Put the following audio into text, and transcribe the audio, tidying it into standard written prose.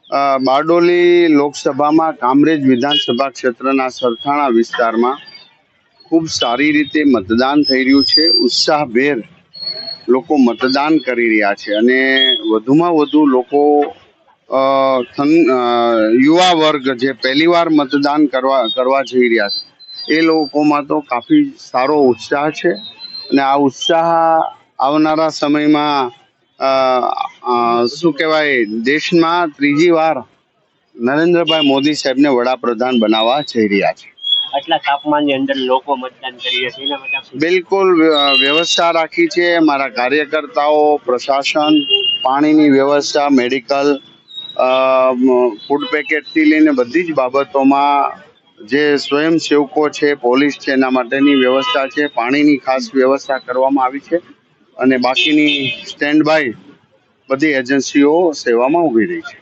બારડોલી લોકસભામાં કામરેજ વિધાનસભા ક્ષેત્રના સરથાણા વિસ્તારમાં ખૂબ સારી રીતે મતદાન થઈ રહ્યું છે. ઉત્સાહભેર લોકો મતદાન કરી રહ્યા છે અને વધુમાં વધુ લોકો યુવા વર્ગ જે પહેલી વાર મતદાન કરવા જઈ રહ્યા છે એ લોકોમાં તો કાફી સારો ઉત્સાહ છે અને આ ઉત્સાહ આવનારા સમયમાં શું કહેવાય, દેશમાં ત્રીજી વાર નરેન્દ્રભાઈ મોદી સાહેબને વડાપ્રધાન બનાવવા જઈ રહ્યા છે. આટલા તાપમાનની અંદર લોકો મતદાન કરી રહ્યા છે એના માટે બિલકુલ વ્યવસ્થા રાખી છે. મારા કાર્યકર્તાઓ, પ્રશાસન, પાણીની વ્યવસ્થા, મેડિકલ, ફૂડ પેકેટથી લઈને બધી જ બાબતોમાં જે સ્વયંસેવકો છે, પોલીસ છે, એના માટેની વ્યવસ્થા છે. પાણીની ખાસ વ્યવસ્થા કરવામાં આવી છે અને બાકીની સ્ટેન્ડ બાય બધી એજન્સીઓ સેવામાં ઊભી રહી છે.